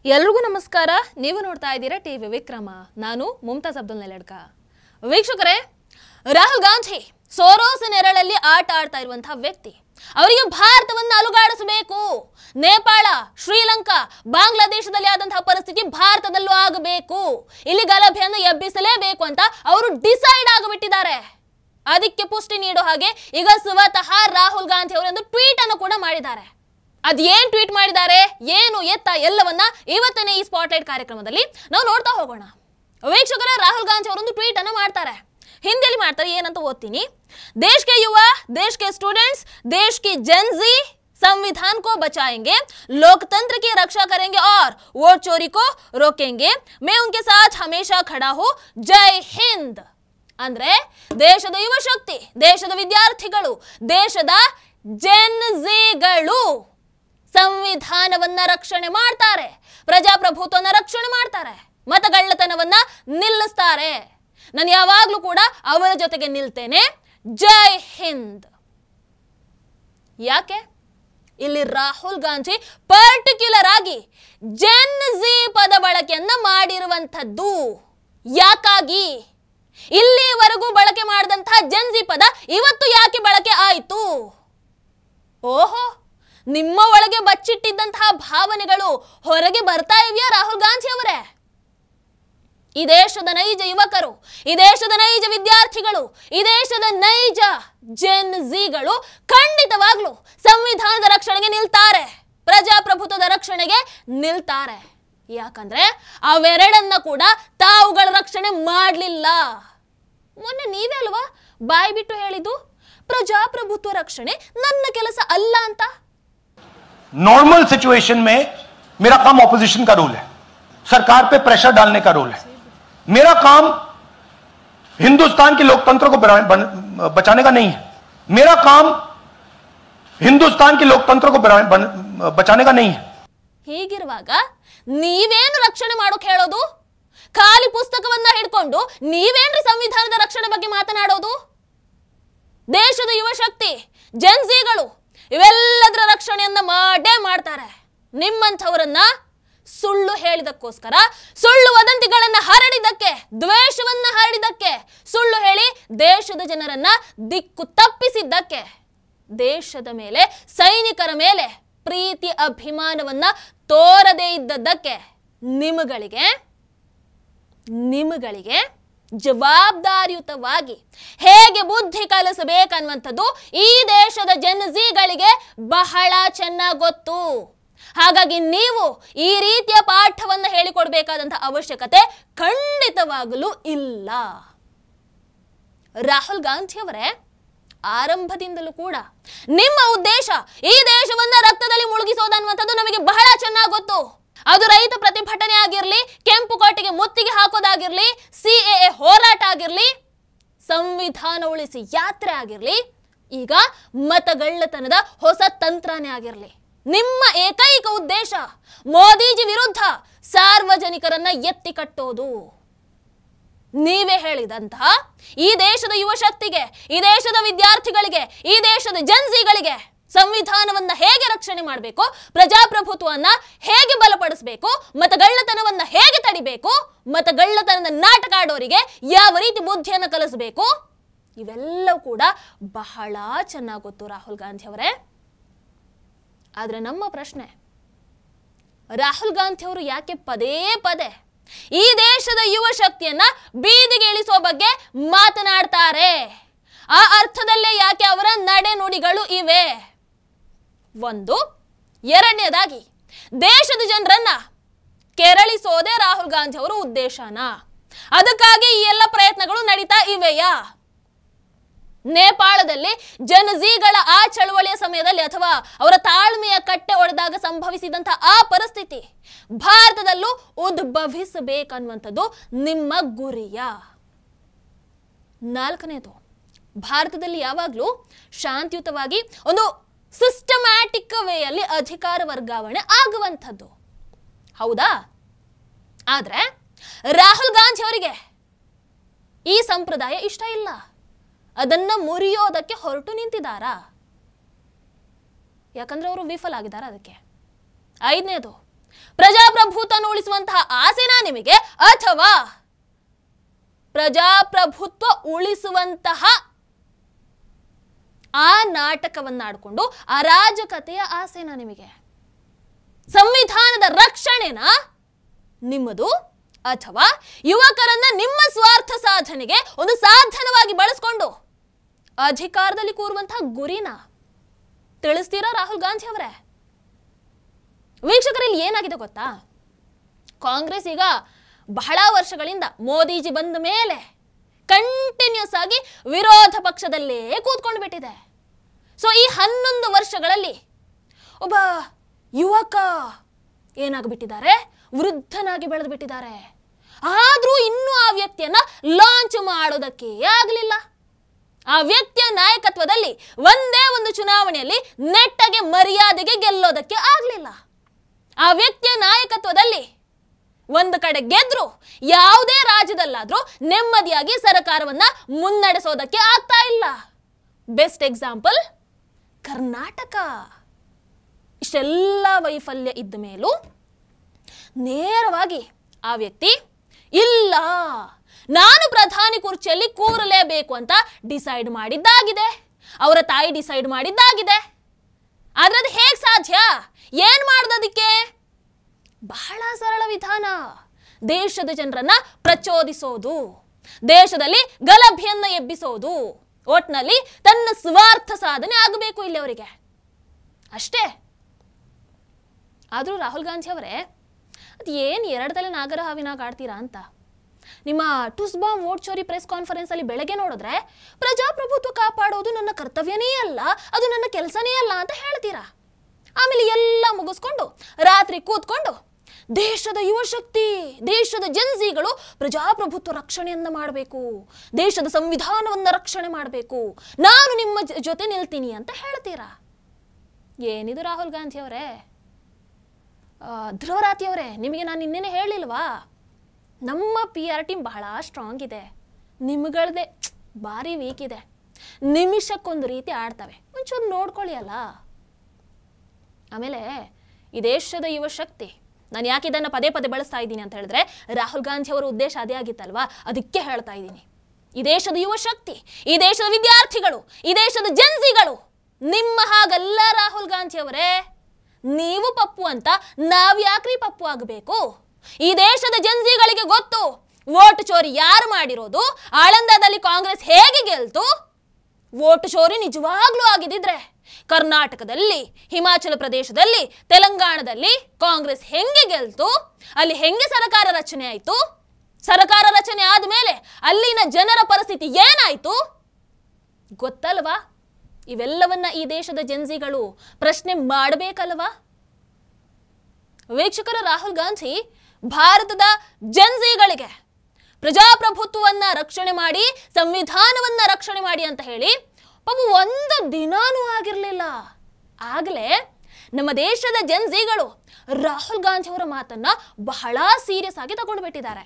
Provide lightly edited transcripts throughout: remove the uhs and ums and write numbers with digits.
ಎಲ್ರಿಗೂ ನಮಸ್ಕಾರ. ನೀವು ನೋಡ್ತಾ ಇದ್ದೀರಾ ಟಿವಿ ವಿಕ್ರಮ. ನಾನು ಮುಮ್ತಾಜ್ ಅಬ್ದುಲ್ ನೆಲಡ್ಕ. ವೀಕ್ಷಕರೇ, ರಾಹುಲ್ ಗಾಂಧಿ ಸೋರೋಸ್ ನೆರಳಲ್ಲಿ ಆಟ ಆಡ್ತಾ ಇರುವಂತಹ ವ್ಯಕ್ತಿ. ಅವರಿಗೆ ಭಾರತವನ್ನು ಅಲುಗಾಡಿಸಬೇಕು. ನೇಪಾಳ, ಶ್ರೀಲಂಕಾ, ಬಾಂಗ್ಲಾದೇಶದಲ್ಲಿ ಆದಂತಹ ಪರಿಸ್ಥಿತಿ ಭಾರತದಲ್ಲೂ ಆಗಬೇಕು. ಇಲ್ಲಿ ಗಲಭೆಯನ್ನು ಎಬ್ಬಿಸಲೇಬೇಕು ಅಂತ ಅವರು ಡಿಸೈಡ್ ಆಗಿಬಿಟ್ಟಿದ್ದಾರೆ. ಅದಕ್ಕೆ ಪುಷ್ಟಿ ನೀಡೋ ಹಾಗೆ ಈಗ ಸ್ವತಃ ರಾಹುಲ್ ಗಾಂಧಿ ಅವರೊಂದು ಟ್ವೀಟ್ ಅನ್ನು ಕೂಡ ಮಾಡಿದ್ದಾರೆ. ಅದೇನ್ ಟ್ವೀಟ್ ಮಾಡಿದ್ದಾರೆ, ಏನು ಎತ್ತ ಎಲ್ಲವನ್ನ ಇವತ್ತನೇ ಈ ಸ್ಪಾಟ್ಲೈಟ್ ಕಾರ್ಯಕ್ರಮದಲ್ಲಿ ನಾವು ನೋಡ್ತಾ ಹೋಗೋಣ. ವೀಕ್ಷಕರೇ, ರಾಹುಲ್ ಗಾಂಧಿ ಅವರೊಂದು ಟ್ವೀಟ್ ಅನ್ನು ಮಾಡ್ತಾರೆ. ಹಿಂದಿಯಲ್ಲಿ ಮಾಡ್ತಾರೆ, ಏನಂತ ಓದ್ತೀನಿ. ದೇಶ के युवा, देश के स्टूडेंट्स, देश की जेनजी संविधान को बचाएंगे, लोकतंत्र की रक्षा करेंगे और वोट चोरी को रोकेंगे. मैं उनके साथ हमेशा खड़ा हूं. जय हिंद. ಅಂದ್ರೆ ದೇಶದ ಯುವ ಶಕ್ತಿ, ದೇಶದ ವಿದ್ಯಾರ್ಥಿಗಳು, ದೇಶದ ಜೆನ್ಜಿಗಳು ಸಂವಿಧಾನವನ್ನ ರಕ್ಷಣೆ ಮಾಡ್ತಾರೆ, ಪ್ರಜಾಪ್ರಭುತ್ವವನ್ನ ರಕ್ಷಣೆ ಮಾಡ್ತಾರೆ, ಮತಗಳ್ಳತನವನ್ನ ನಿಲ್ಲಿಸ್ತಾರೆ. ನಾನು ಯಾವಾಗ್ಲೂ ಕೂಡ ಅವರ ಜೊತೆಗೆ ನಿಲ್ತೇನೆ. ಜೈ ಹಿಂದ್. ಯಾಕೆ ಇಲ್ಲಿ ರಾಹುಲ್ ಗಾಂಧಿ ಪರ್ಟಿಕ್ಯುಲರ್ ಆಗಿ ಜೆನ್ಜಿ ಪದ ಬಳಕೆಯನ್ನ ಮಾಡಿರುವಂತದ್ದು? ಯಾಕಾಗಿ ಇಲ್ಲಿವರೆಗೂ ಬಳಕೆ ಮಾಡಿದಂತಹ ಜೆನ್ಜಿ ಪದ ಇವತ್ತು ಯಾಕೆ ಬಳಕೆ ಆಯಿತು? ಓಹೋ, ನಿಮ್ಮ ಒಳಗೆ ಬಚ್ಚಿಟ್ಟಿದ್ದಂತಹ ಭಾವನೆಗಳು ಹೊರಗೆ ಬರ್ತಾ ಇವೆಯಾ ರಾಹುಲ್ ಗಾಂಧಿ ಅವರೇ? ಈ ದೇಶದ ನೈಜ ಯುವಕರು, ಈ ದೇಶದ ನೈಜ ವಿದ್ಯಾರ್ಥಿಗಳು, ಈ ದೇಶದ ನೈಜ ಜೆನ್ಜಿಗಳು ಖಂಡಿತವಾಗ್ಲೂ ಸಂವಿಧಾನದ ರಕ್ಷಣೆಗೆ ನಿಲ್ತಾರೆ, ಪ್ರಜಾಪ್ರಭುತ್ವದ ರಕ್ಷಣೆಗೆ ನಿಲ್ತಾರೆ. ಯಾಕಂದ್ರೆ ಅವೆರಡನ್ನ ಕೂಡ ತಾವುಗಳ ರಕ್ಷಣೆ ಮಾಡಲಿಲ್ಲ. ಮೊನ್ನೆ ನೀವೇ ಅಲ್ವಾ ಬಾಯಿ ಬಿಟ್ಟು ಹೇಳಿದ್ದು ಪ್ರಜಾಪ್ರಭುತ್ವ ರಕ್ಷಣೆ ನನ್ನ ಕೆಲಸ ಅಲ್ಲ ಅಂತ. नॉर्मल सिचुएशन में मेरा काम ऑपोजिशन का रोल है, सरकार पे प्रेशर डालने का रोल है. मेरा काम हिंदुस्तान के लोकतंत्र को बचाने का नहीं है. मेरा काम हिंदुस्तान के लोकतंत्र को बचाने का नहीं है. ಹೀಗಿರುವಾಗ ನೀವೇನು ರಕ್ಷಣೆ ಮಾಡೋಕೆ ಹೇಳೋದು? ಖಾಲಿ ಪುಸ್ತಕವನ್ನ ಹಿಡ್ಕೊಂಡು ನೀವೇನ್ರಿ ಸಂವಿಧಾನದ ರಕ್ಷಣೆ ಬಗ್ಗೆ ಮಾತನಾಡೋದು? ದೇಶದ ಯುವ ಶಕ್ತಿ, ಜೆನ್ಜಿಗಳು ಇವೆಲ್ಲದರ ರಕ್ಷಣೆಯನ್ನ ಮಾಡೇ ಮಾಡ್ತಾರೆ. ನಿಮ್ಮಂಥವರನ್ನ ಸುಳ್ಳು ಹೇಳಿದಕ್ಕೋಸ್ಕರ, ಸುಳ್ಳು ವದಂತಿಗಳನ್ನ ಹರಡಿದಕ್ಕೆ, ದ್ವೇಷವನ್ನ ಹರಡಿದಕ್ಕೆ, ಸುಳ್ಳು ಹೇಳಿ ದೇಶದ ಜನರನ್ನ ದಿಕ್ಕು ತಪ್ಪಿಸಿದ್ದಕ್ಕೆ, ದೇಶದ ಮೇಲೆ, ಸೈನಿಕರ ಮೇಲೆ ಪ್ರೀತಿ ಅಭಿಮಾನವನ್ನ ತೋರದೇ ಇದ್ದದ್ದಕ್ಕೆ ನಿಮಗಳಿಗೆ ಜವಾಬ್ದಾರಿಯುತವಾಗಿ ಹೇಗೆ ಬುದ್ಧಿ ಕಲಿಸಬೇಕನ್ನುವಂಥದ್ದು ಈ ದೇಶದ ಜೆನ್ಜಿಗಳಿಗೆ ಬಹಳ ಚೆನ್ನಾಗಿ ಗೊತ್ತು. ಹಾಗಾಗಿ ನೀವು ಈ ರೀತಿಯ ಪಾಠವನ್ನು ಹೇಳಿಕೊಡ್ಬೇಕಾದಂಥ ಅವಶ್ಯಕತೆ ಖಂಡಿತವಾಗಲೂ ಇಲ್ಲ. ರಾಹುಲ್ ಗಾಂಧಿ ಅವರೇ, ಆರಂಭದಿಂದಲೂ ಕೂಡ ನಿಮ್ಮ ಉದ್ದೇಶ ಈ ದೇಶವನ್ನ ರಕ್ತದಲ್ಲಿ ಮುಳುಗಿಸೋದನ್ನುವಂಥದ್ದು ನಮಗೆ ಬಹಳ ಚೆನ್ನಾಗಿ ಗೊತ್ತು. ಅದು ರೈತ ಪ್ರತಿಭಟನೆ ಆಗಿರ್ಲಿ, ಕೆಂಪು ಕೋಟೆಗೆ ಮುತ್ತಿಗೆ ಹಾಕೋದಾಗಿರ್ಲಿ, ಸಿಎಎ ಹೋರಾಟ ಆಗಿರ್ಲಿ, ಸಂವಿಧಾನ ಉಳಿಸಿ ಯಾತ್ರೆ ಆಗಿರ್ಲಿ, ಈಗ ಮತಗಳ್ಳತನದ ಹೊಸ ತಂತ್ರನೇ ಆಗಿರ್ಲಿ, ನಿಮ್ಮ ಏಕೈಕ ಉದ್ದೇಶ ಮೋದಿಜಿ ವಿರುದ್ಧ ಸಾರ್ವಜನಿಕರನ್ನ ಎತ್ತಿ ಕಟ್ಟೋದು. ನೀವೇ ಹೇಳಿದಂತಹ ಈ ದೇಶದ ಯುವ ಶಕ್ತಿಗೆ, ಈ ದೇಶದ ವಿದ್ಯಾರ್ಥಿಗಳಿಗೆ, ಈ ದೇಶದ ಜೆನ್ಜಿಗಳಿಗೆ ಸಂವಿಧಾನವನ್ನ ಹೇಗೆ ರಕ್ಷಣೆ ಮಾಡಬೇಕು, ಪ್ರಜಾಪ್ರಭುತ್ವವನ್ನ ಹೇಗೆ ಬಲಪಡಿಸಬೇಕು, ಮತಗಳ್ಳತನವನ್ನ ಹೇಗೆ ತಡಿಬೇಕು, ಮತಗಳ್ಳತನದ ನಾಟಕ ಆಡೋರಿಗೆ ಯಾವ ರೀತಿ ಬುದ್ಧಿಯನ್ನು ಕಲಿಸಬೇಕು, ಇವೆಲ್ಲವೂ ಕೂಡ ಬಹಳ ಚೆನ್ನಾಗಿ ಗೊತ್ತು ರಾಹುಲ್ ಗಾಂಧಿ ಅವರೇ. ಆದ್ರೆ ನಮ್ಮ ಪ್ರಶ್ನೆ, ರಾಹುಲ್ ಗಾಂಧಿ ಅವರು ಯಾಕೆ ಪದೇ ಪದೇ ಈ ದೇಶದ ಯುವ ಶಕ್ತಿಯನ್ನ ಬೀದಿಗೆ ಇಳಿಸೋ ಬಗ್ಗೆ ಮಾತನಾಡ್ತಾರೆ? ಆ ಅರ್ಥದಲ್ಲೇ ಯಾಕೆ ಅವರ ನಡೆ ನುಡಿಗಳು ಇವೆ? ಒಂದು, ಎರಡನೇದಾಗಿ ದೇಶದ ಜನರನ್ನ ಕೆರಳಿಸೋದೇ ರಾಹುಲ್ ಗಾಂಧಿ ಅವರ ಉದ್ದೇಶನಾ? ಅದಕ್ಕಾಗಿ ಈ ಎಲ್ಲ ಪ್ರಯತ್ನಗಳು ನಡೀತಾ ಇವೆಯಾ? ನೇಪಾಳದಲ್ಲಿ ಜೆನ್ಜಿಗಳ ಆ ಚಳವಳಿಯ ಸಮಯದಲ್ಲಿ ಅಥವಾ ಅವರ ತಾಳ್ಮೆಯ ಕಟ್ಟೆ ಒಡೆದಾಗ ಸಂಭವಿಸಿದಂತಹ ಆ ಪರಿಸ್ಥಿತಿ ಭಾರತದಲ್ಲೂ ಉದ್ಭವಿಸಬೇಕನ್ನುವಂಥದ್ದು ನಿಮ್ಮ ಗುರಿಯ? ನಾಲ್ಕನೇದು, ಭಾರತದಲ್ಲಿ ಯಾವಾಗಲೂ ಶಾಂತಿಯುತವಾಗಿ ಒಂದು ಸಿಸ್ಟಮ್ಯಾಟಿಕ್ ವೇಯಲ್ಲಿ ಅಧಿಕಾರ ವರ್ಗಾವಣೆ ಆಗುವಂಥದ್ದು, ಹೌದಾ? ಆದ್ರೆ ರಾಹುಲ್ ಗಾಂಧಿ ಅವರಿಗೆ ಈ ಸಂಪ್ರದಾಯ ಇಷ್ಟ ಇಲ್ಲ. ಅದನ್ನ ಮುರಿಯೋದಕ್ಕೆ ಹೊರಟು ನಿಂತಿದ್ದಾರಾ? ಯಾಕಂದ್ರೆ ಅವರು ವಿಫಲ ಆಗಿದ್ದಾರೆ ಅದಕ್ಕೆ. ಐದನೇದು, ಪ್ರಜಾಪ್ರಭುತ್ವ ಉಳಿಸುವಂತಹ ಆಸೆನಾ ನಿಮಗೆ, ಅಥವಾ ಪ್ರಜಾಪ್ರಭುತ್ವ ಉಳಿಸುವಂತಹ ಆ ನಾಟಕವನ್ನಾಡಿಕೊಂಡು ಅರಾಜಕತೆಯ ಆಸೆನಾ ನಿಮಗೆ? ಸಂವಿಧಾನದ ರಕ್ಷಣೆನಾ ನಿಮ್ಮದು, ಅಥವಾ ಯುವಕರನ್ನ ನಿಮ್ಮ ಸ್ವಾರ್ಥ ಸಾಧನೆಗೆ ಒಂದು ಸಾಧನವಾಗಿ ಬಳಸಿಕೊಂಡು ಅಧಿಕಾರದಲ್ಲಿ ಕೂರುವಂತಹ ಗುರಿನಾ? ತಿಳಿಸ್ತೀರಾ ರಾಹುಲ್ ಗಾಂಧಿ ಅವರೇ? ವೀಕ್ಷಕರಲ್ಲಿ ಏನಾಗಿದೆ ಗೊತ್ತಾ, ಕಾಂಗ್ರೆಸ್ ಈಗ ಬಹಳ ವರ್ಷಗಳಿಂದ ಮೋದಿಜಿ ಬಂದ ಮೇಲೆ ಕಂಟಿನ್ಯೂಸ್ ಆಗಿ ವಿರೋಧ ಪಕ್ಷದಲ್ಲೇ ಕೂತ್ಕೊಂಡು ಬಿಟ್ಟಿದೆ. ಸೊ ಈ 11 ವರ್ಷಗಳಲ್ಲಿ ಒಬ್ಬ ಯುವಕ ಏನಾಗ್ಬಿಟ್ಟಿದ್ದಾರೆ, ವೃದ್ಧನಾಗಿ ಬೆಳೆದು ಬಿಟ್ಟಿದ್ದಾರೆ. ಆದ್ರೂ ಇನ್ನೂ ಆ ವ್ಯಕ್ತಿಯನ್ನ ಲಾಂಚ್ ಮಾಡೋದಕ್ಕೆ ಆಗಲಿಲ್ಲ. ಆ ವ್ಯಕ್ತಿಯ ನಾಯಕತ್ವದಲ್ಲಿ ಒಂದೇ ಒಂದು ಚುನಾವಣೆಯಲ್ಲಿ ನೆಟ್ಟಗೆ ಮರ್ಯಾದೆಗೆ ಗೆಲ್ಲೋದಕ್ಕೆ ಆಗಲಿಲ್ಲ. ಆ ವ್ಯಕ್ತಿಯ ನಾಯಕತ್ವದಲ್ಲಿ ಒಂದು ಕಡೆ ಗೆದ್ರು ಯಾವುದೇ ರಾಜ್ಯದಲ್ಲಾದ್ರೂ ನೆಮ್ಮದಿಯಾಗಿ ಸರ್ಕಾರವನ್ನ ಮುನ್ನಡೆಸೋದಕ್ಕೆ ಆಗ್ತಾ ಇಲ್ಲ. Best example Karnataka. ಇಷ್ಟೆಲ್ಲ ವೈಫಲ್ಯ ಇದ್ದ ಮೇಲೂ ನೇರವಾಗಿ ಆ ವ್ಯಕ್ತಿ ಇಲ್ಲ, ನಾನು ಪ್ರಧಾನಿ ಕುರ್ಚಿಯಲ್ಲಿ ಕೂರಲೇಬೇಕು ಅಂತ ಡಿಸೈಡ್ ಮಾಡಿದ್ದಾಗಿದೆ, ಅವರ ತಾಯಿ ಡಿಸೈಡ್ ಮಾಡಿದ್ದಾಗಿದೆ. ಆದ್ರೆ ಅದು ಹೇಗೆ ಸಾಧ್ಯ? ಏನ್ ಮಾಡೋದಕ್ಕೆ? ಬಹಳ ಸರಳ ವಿಧಾನ. ದೇಶದ ಜನರನ್ನ ಪ್ರಚೋದಿಸೋದು, ದೇಶದಲ್ಲಿ ಗಲಭೆಯನ್ನ ಎಬ್ಬಿಸೋದು, ಒಟ್ನಲ್ಲಿ ತನ್ನ ಸ್ವಾರ್ಥ ಸಾಧನೆ ಆಗಬೇಕು ಇಲ್ಲಿ ಅವರಿಗೆ, ಅಷ್ಟೇ. ಆದ್ರೂ ರಾಹುಲ್ ಗಾಂಧಿ ಅವರೇ, ಅದು ಏನು 2 ತಲೆ ನಾಗರ ಹಾವಿನಾಗ ಆಡ್ತೀರಾ ಅಂತ ನಿಮ್ಮ ಟುಸ್ಬಾಂಬ್ ವೋಟ್ ಚೋರಿ ಪ್ರೆಸ್ ಕಾನ್ಫರೆನ್ಸ್ ಅಲ್ಲಿ ಬೆಳಗ್ಗೆ ನೋಡಿದ್ರೆ ಪ್ರಜಾಪ್ರಭುತ್ವ ಕಾಪಾಡೋದು ನನ್ನ ಕರ್ತವ್ಯನೇ ಅಲ್ಲ, ಅದು ನನ್ನ ಕೆಲಸನೇ ಅಲ್ಲ ಅಂತ ಹೇಳ್ತೀರಾ. ಆಮೇಲೆ ಎಲ್ಲ ಮುಗಿಸ್ಕೊಂಡು ರಾತ್ರಿ ಕೂತ್ಕೊಂಡು ದೇಶದ ಯುವಶಕ್ತಿ, ದೇಶದ ಜನ್ಸಿಗಳು ಪ್ರಜಾಪ್ರಭುತ್ವ ರಕ್ಷಣೆಯನ್ನ ಮಾಡಬೇಕು, ದೇಶದ ಸಂವಿಧಾನವನ್ನ ರಕ್ಷಣೆ ಮಾಡಬೇಕು, ನಾನು ನಿಮ್ಮ ಜೊತೆ ನಿಲ್ತೀನಿ ಅಂತ ಹೇಳ್ತೀರಾ. ಏನಿದು ರಾಹುಲ್ ಗಾಂಧಿ ಅವರೇ? ಧ್ರುವರಾತಿ ಅವರೇ, ನಿಮಗೆ ನಾನು ಇನ್ನೇನೆ ಹೇಳಿಲ್ವಾ, ನಮ್ಮ PR ಟೀಮ್ ಬಹಳ ಸ್ಟ್ರಾಂಗ್ ಇದೆ, ನಿಮ್ಗಳದೇ ಭಾರಿ ವೀಕ್ ಇದೆ, ನಿಮಿಷಕ್ಕೊಂದು ರೀತಿ ಆಡ್ತವೆ, ಒಂಚೂರು ನೋಡ್ಕೊಳ್ಳಿ ಅಲ್ಲ. ಆಮೇಲೆ ಈ ದೇಶದ ಯುವ ಶಕ್ತಿ, ನಾನು ಯಾಕೆ ಇದನ್ನು ಪದೇ ಪದೇ ಬಳಸ್ತಾ ಇದ್ದೀನಿ ಅಂತ ಹೇಳಿದ್ರೆ ರಾಹುಲ್ ಗಾಂಧಿ ಅವರ ಉದ್ದೇಶ ಅದೇ ಆಗಿತ್ತಲ್ವಾ, ಅದಕ್ಕೆ ಹೇಳ್ತಾ ಇದ್ದೀನಿ. ಈ ದೇಶದ ಯುವ ಶಕ್ತಿ, ಈ ದೇಶದ ವಿದ್ಯಾರ್ಥಿಗಳು, ಈ ದೇಶದ ಜನ್ಸಿಗಳು ನಿಮ್ಮ ಹಾಗಲ್ಲ ರಾಹುಲ್ ಗಾಂಧಿ ಅವರೇ. ನೀವು ಪಪ್ಪು ಅಂತ ನಾವ್ ಯಾಕ್ರಿ ಪಪ್ಪು ಆಗಬೇಕು? ಈ ದೇಶದ ಜನ್ಸಿಗಳಿಗೆ ಗೊತ್ತು ವೋಟ್ ಚೋರಿ ಯಾರು ಮಾಡಿರೋದು, ಆಳಂದದಲ್ಲಿ ಕಾಂಗ್ರೆಸ್ ಹೇಗೆ ಗೆಲ್ತು. ವೋಟ್ ಚೋರಿ ನಿಜವಾಗ್ಲೂ ಆಗಿದ್ರೆ ಕರ್ನಾಟಕದಲ್ಲಿ, ಹಿಮಾಚಲ ಪ್ರದೇಶದಲ್ಲಿ, ತೆಲಂಗಾಣದಲ್ಲಿ ಕಾಂಗ್ರೆಸ್ ಹೆಂಗೆ ಗೆಲ್ತು, ಅಲ್ಲಿ ಹೆಂಗೆ ಸರ್ಕಾರ ರಚನೆ ಆಯ್ತು, ಸರ್ಕಾರ ರಚನೆ ಆದ್ಮೇಲೆ ಅಲ್ಲಿನ ಜನರ ಪರಿಸ್ಥಿತಿ ಏನಾಯ್ತು ಗೊತ್ತಲ್ವಾ? ಇವೆಲ್ಲವನ್ನ ಈ ದೇಶದ ಜನ್ಸಿಗಳು ಪ್ರಶ್ನೆ ಮಾಡಬೇಕಲ್ವಾ? ವೀಕ್ಷಕರ, ರಾಹುಲ್ ಗಾಂಧಿ ಭಾರತದ ಜನ್ಸಿಗಳಿಗೆ ಪ್ರಜಾಪ್ರಭುತ್ವವನ್ನ ರಕ್ಷಣೆ ಮಾಡಿ, ಸಂವಿಧಾನವನ್ನ ರಕ್ಷಣೆ ಮಾಡಿ ಅಂತ ಹೇಳಿ ಪಾಪ ಒಂದು ದಿನಾನೂ ಆಗಿರಲಿಲ್ಲ. ಆಗಲೇ ನಮ್ಮ ದೇಶದ ಜನ್ಸಿಗಳು ರಾಹುಲ್ ಗಾಂಧಿ ಅವರ ಮಾತನ್ನ ಬಹಳ ಸೀರಿಯಸ್ ಆಗಿ ತಗೊಂಡು ಬಿಟ್ಟಿದ್ದಾರೆ.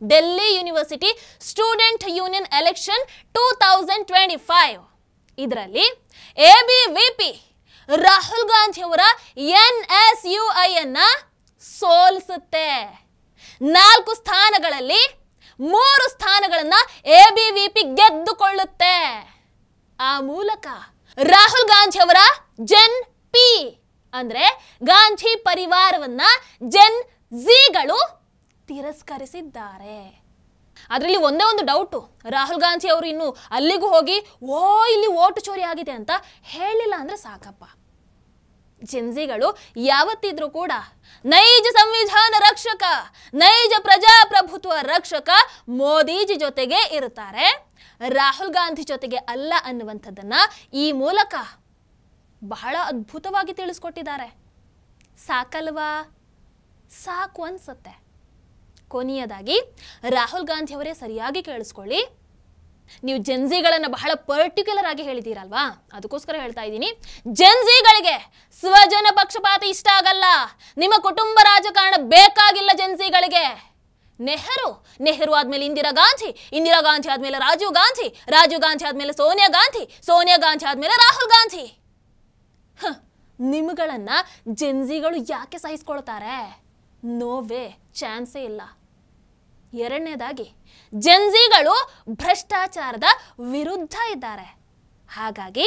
Delhi university student union election 2025 ಇದರಲ್ಲಿ ABVP ರಾಹುಲ್ ಗಾಂಧಿ ಅವರ NSUI ಅನ್ನ ಸೋಲಿಸುತ್ತೆ. 4 ಸ್ಥಾನಗಳಲ್ಲಿ 3 ಸ್ಥಾನಗಳನ್ನ ABVP ಗೆದ್ದುಕೊಳ್ಳುತ್ತೆ. ಆ ಮೂಲಕ ರಾಹುಲ್ ಗಾಂಧಿ ಅವರ ಜನ್ ಪಿ ಅಂದ್ರೆ ಗಾಂಧಿ ಪರಿವಾರವನ್ನ ಜನ್ ಝಿಗಳು ತಿರಸ್ಕರಿಸಿದ್ದಾರೆ. ಅದರಲ್ಲಿ ಒಂದೇ ಒಂದು ಡೌಟು, ರಾಹುಲ್ ಗಾಂಧಿ ಅವರು ಇನ್ನು ಅಲ್ಲಿಗೂ ಹೋಗಿ ಇಲ್ಲಿ ವೋಟ್ ಚೋರಿ ಆಗಿದೆ ಅಂತ ಹೇಳಿಲ್ಲ ಅಂದ್ರೆ ಸಾಕಪ್ಪ. ಜನ್ಸಿಗಳು ಯಾವತ್ತಿದ್ರೂ ಕೂಡ ನೈಜ ಸಂವಿಧಾನ ರಕ್ಷಕ, ನೈಜ ಪ್ರಜಾಪ್ರಭುತ್ವ ರಕ್ಷಕ ಮೋದಿಜಿ ಜೊತೆಗೆ ಇರುತ್ತಾರೆ, ರಾಹುಲ್ ಗಾಂಧಿ ಜೊತೆಗೆ ಅಲ್ಲ ಅನ್ನುವಂಥದ್ದನ್ನ ಈ ಮೂಲಕ ಬಹಳ ಅದ್ಭುತವಾಗಿ ತಿಳಿಸ್ಕೊಟ್ಟಿದ್ದಾರೆ. ಸಾಕಲ್ವಾ? ಸಾಕು ಅನ್ಸುತ್ತೆ. ಕೊನೆಯದಾಗಿ ರಾಹುಲ್ ಗಾಂಧಿ ಅವರೇ ಸರಿಯಾಗಿ ಕೇಳಿಸ್ಕೊಳ್ಳಿ, ನೀವು ಜನ್ಸಿಗಳನ್ನ ಬಹಳ ಪರ್ಟಿಕ್ಯುಲರ್ ಆಗಿ ಹೇಳಿದ್ದೀರಲ್ವಾ, ಅದಕ್ಕೋಸ್ಕರ ಹೇಳ್ತಾ ಇದ್ದೀನಿ. ಜನ್ಸಿಗಳಿಗೆ ಸ್ವಜನ ಪಕ್ಷಪಾತ ಇಷ್ಟ ಆಗಲ್ಲ, ನಿಮ್ಮ ಕುಟುಂಬ ರಾಜಕಾರಣ ಬೇಕಾಗಿಲ್ಲ ಜನ್ಸಿಗಳಿಗೆ. ನೆಹರು ಆದ್ಮೇಲೆ ಇಂದಿರಾ ಗಾಂಧಿ ಆದ್ಮೇಲೆ ರಾಜೀವ್ ಗಾಂಧಿ ಆದ್ಮೇಲೆ ಸೋನಿಯಾ ಗಾಂಧಿ ಆದ್ಮೇಲೆ ರಾಹುಲ್ ಗಾಂಧಿ. ನಿಮ್ಗಳನ್ನ ಜನ್ಸಿಗಳು ಯಾಕೆ ಸಹಿಸ್ಕೊಳ್ತಾರೆ? ನೋವೇ, ಚಾನ್ಸೇ ಇಲ್ಲ. ಎರಡನೇದಾಗಿ ಜೆನ್ಜಿಗಳು ಭ್ರಷ್ಟಾಚಾರದ ವಿರುದ್ಧ ಇದ್ದಾರೆ. ಹಾಗಾಗಿ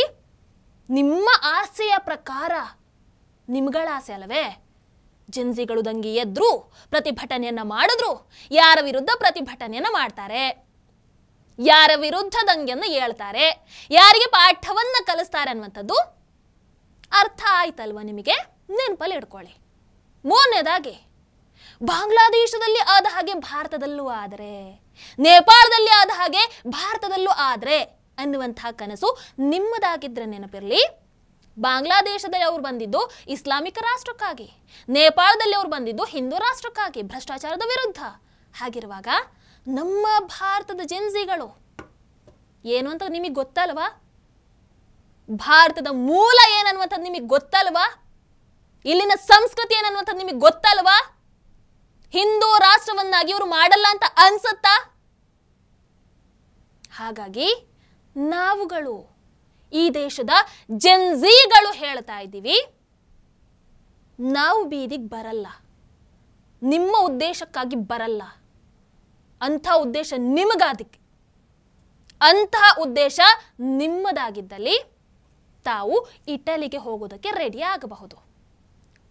ನಿಮ್ಮ ಆಸೆಯ ಪ್ರಕಾರ, ನಿಮ್ಗಳ ಆಸೆ ಅಲ್ಲವೇ, ಜೆನ್ಜಿಗಳು ದಂಗೆ ಎದ್ರು, ಪ್ರತಿಭಟನೆಯನ್ನ ಮಾಡಿದ್ರು, ಯಾರ ವಿರುದ್ಧ ಪ್ರತಿಭಟನೆಯನ್ನ ಮಾಡ್ತಾರೆ, ಯಾರ ವಿರುದ್ಧ ದಂಗೆಯನ್ನು ಹೇಳ್ತಾರೆ, ಯಾರಿಗೆ ಪಾಠವನ್ನ ಕಲಿಸ್ತಾರೆ ಅನ್ನುವಂಥದ್ದು ಅರ್ಥ ಆಯ್ತಲ್ವ ನಿಮಗೆ? ನೆನಪಲ್ಲಿ ಇಟ್ಕೊಳ್ಳಿ. ಮೂರನೇದಾಗಿ ಬಾಂಗ್ಲಾದೇಶದಲ್ಲಿ ಆದ ಹಾಗೆ ಭಾರತದಲ್ಲೂ ಆದರೆ, ನೇಪಾಳದಲ್ಲಿ ಆದ ಹಾಗೆ ಭಾರತದಲ್ಲೂ ಆದರೆ ಅನ್ನುವಂತಹ ಕನಸು ನಿಮ್ಮದಾಗಿದ್ರೆ ನೆನಪಿರಲಿ. ಬಾಂಗ್ಲಾದೇಶದಲ್ಲಿ ಅವ್ರು ಬಂದಿದ್ದು ಇಸ್ಲಾಮಿಕ ರಾಷ್ಟ್ರಕ್ಕಾಗಿ, ನೇಪಾಳದಲ್ಲಿ ಅವ್ರು ಬಂದಿದ್ದು ಹಿಂದೂ ರಾಷ್ಟ್ರಕ್ಕಾಗಿ, ಭ್ರಷ್ಟಾಚಾರದ ವಿರುದ್ಧ. ಹಾಗಿರುವಾಗ ನಮ್ಮ ಭಾರತದ ಜೆನ್ಜಿಗಳು ಏನು ಅಂತ ನಿಮಗೆ ಗೊತ್ತಲ್ವಾ? ಭಾರತದ ಮೂಲ ಏನನ್ನುವಂಥದ್ದು ನಿಮಗೆ ಗೊತ್ತಲ್ವಾ? ಇಲ್ಲಿನ ಸಂಸ್ಕೃತಿ ಏನನ್ನುವಂಥದ್ದು ನಿಮಗೆ ಗೊತ್ತಲ್ವಾ? ಹಿಂದೂ ರಾಷ್ಟ್ರವನ್ನಾಗಿ ಇವರು ಮಾಡಲ್ಲ ಅಂತ ಅನ್ಸುತ್ತಾ? ಹಾಗಾಗಿ ನಾವುಗಳು, ಈ ದೇಶದ ಜೆನ್ಜಿಗಳು ಹೇಳ್ತಾ ಇದ್ದೀವಿ, ನಾವು ಬೀದಿಗೆ ಬರಲ್ಲ, ನಿಮ್ಮ ಉದ್ದೇಶಕ್ಕಾಗಿ ಬರಲ್ಲ. ಅಂಥ ಉದ್ದೇಶ ನಿಮಗಾದಕ್ಕೆ, ಅಂತಹ ಉದ್ದೇಶ ನಿಮ್ಮದಾಗಿದ್ದಲ್ಲಿ ತಾವು ಇಟಲಿಗೆ ಹೋಗೋದಕ್ಕೆ ರೆಡಿ ಆಗಬಹುದು.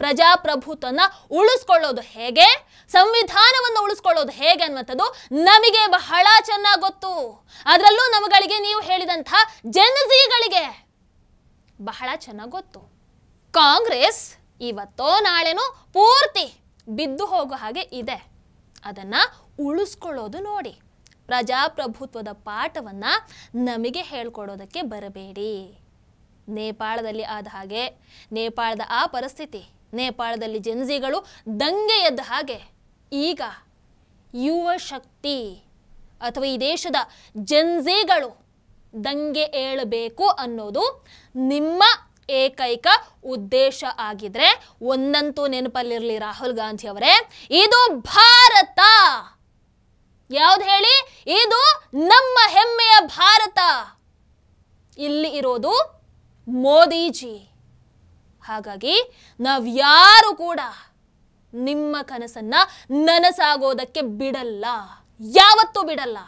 ಪ್ರಜಾಪ್ರಭುತ್ವನ ಉಳಿಸ್ಕೊಳ್ಳೋದು ಹೇಗೆ, ಸಂವಿಧಾನವನ್ನು ಉಳಿಸ್ಕೊಳ್ಳೋದು ಹೇಗೆ ಅನ್ನುವಂಥದ್ದು ನಮಗೆ ಬಹಳ ಚೆನ್ನಾಗಿ ಗೊತ್ತು. ಅದರಲ್ಲೂ ನಮಗಳಿಗೆ, ನೀವು ಹೇಳಿದಂತಹ ಜೆನ್ಜಿಗಳಿಗೆ ಬಹಳ ಚೆನ್ನಾಗಿ ಗೊತ್ತು. ಕಾಂಗ್ರೆಸ್ ಇವತ್ತೋ ನಾಳೆನೋ ಪೂರ್ತಿ ಬಿದ್ದು ಹೋಗೋ ಹಾಗೆ ಇದೆ. ಅದನ್ನ ಉಳಿಸ್ಕೊಳ್ಳೋದು ನೋಡಿ. ಪ್ರಜಾಪ್ರಭುತ್ವದ ಪಾಠವನ್ನ ನಮಗೆ ಹೇಳ್ಕೊಡೋದಕ್ಕೆ ಬರಬೇಡಿ. ನೇಪಾಳದಲ್ಲಿ ಆದ ಹಾಗೆ, ನೇಪಾಳದ ಆ ಪರಿಸ್ಥಿತಿ, ನೇಪಾಳದಲ್ಲಿ ಜೆನ್ಜಿಗಳು ದಂಗೆ ಎದ್ದ ಹಾಗೆ ಈಗ ಯುವ ಶಕ್ತಿ ಅಥವಾ ಈ ದೇಶದ ಜೆನ್ಜಿಗಳು ದಂಗೆ ಏಳಬೇಕು ಅನ್ನೋದು ನಿಮ್ಮ ಏಕೈಕ ಉದ್ದೇಶ ಆಗಿದ್ರೆ ಒಂದಂತೂ ನೆನಪಲ್ಲಿರಲಿ ರಾಹುಲ್ ಗಾಂಧಿ ಅವರೇ, ಇದು ಭಾರತ. ಯಾವ್ದು ಹೇಳಿ? ಇದು ನಮ್ಮ ಹೆಮ್ಮೆಯ ಭಾರತ. ಇಲ್ಲಿ ಇರೋದು ಮೋದಿಜಿ. ಹಾಗಾಗಿ ನಾವ್ಯಾರು ಕೂಡ ನಿಮ್ಮ ಕನಸನ್ನ ನನಸಾಗೋದಕ್ಕೆ ಬಿಡಲ್ಲ, ಯಾವತ್ತೂ ಬಿಡಲ್ಲ.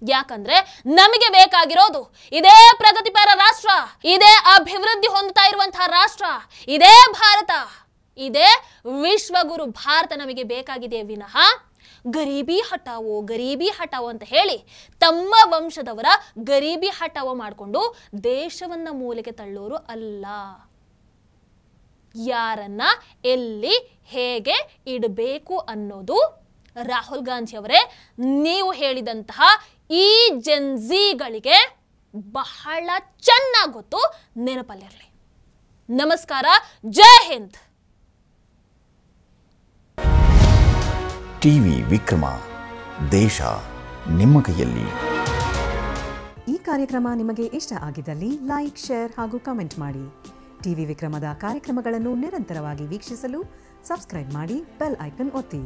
ಯಾಕಂದ್ರೆ ನಮಗೆ ಬೇಕಾಗಿರೋದು ಇದೇ ಪ್ರಗತಿಪರ ರಾಷ್ಟ್ರ, ಇದೇ ಅಭಿವೃದ್ಧಿ ಹೊಂದುತ್ತಾ ಇರುವಂತಹ ರಾಷ್ಟ್ರ, ಇದೇ ಭಾರತ, ಇದೇ ವಿಶ್ವಗುರು ಭಾರತ ನಮಗೆ ಬೇಕಾಗಿದೆ ವಿನಃ ಗರೀಬಿ ಹಟಾವೋ ಅಂತ ಹೇಳಿ ತಮ್ಮ ವಂಶದವರ ಗರೀಬಿ ಹಟಾವೋ ಮಾಡಿಕೊಂಡು ದೇಶವನ್ನ ಮೂಲೆಗೆ ತಳ್ಳೋರು ಅಲ್ಲ. ಯಾರನ್ನ ಎಲ್ಲಿ ಹೇಗೆ ಇಡಬೇಕು ಅನ್ನೋದು ರಾಹುಲ್ ಗಾಂಧಿ ಅವರೇ ನೀವು ಹೇಳಿದಂತಹ ಈ ಜೆನ್ಜಿಗಳಿಗೆ ಬಹಳ ಚೆನ್ನಾಗಿ ಗೊತ್ತು. ನೆನಪಲ್ಲಿರಲಿ. ನಮಸ್ಕಾರ. ಜೈ ಹಿಂದ್. ಟಿವಿ ವಿಕ್ರಮ, ದೇಶ ನಿಮ್ಮ ಕೈಯಲ್ಲಿ. ಈ ಕಾರ್ಯಕ್ರಮ ನಿಮಗೆ ಇಷ್ಟ ಆಗಿದ್ದಲ್ಲಿ ಲೈಕ್, ಶೇರ್ ಹಾಗೂ ಕಮೆಂಟ್ ಮಾಡಿ. ಟಿವಿ ವಿಕ್ರಮದ ಕಾರ್ಯಕ್ರಮಗಳನ್ನು ನಿರಂತರವಾಗಿ ವೀಕ್ಷಿಸಲು ಸಬ್ಸ್ಕ್ರೈಬ್ ಮಾಡಿ, ಬೆಲ್ ಐಕನ್ ಒತ್ತಿ.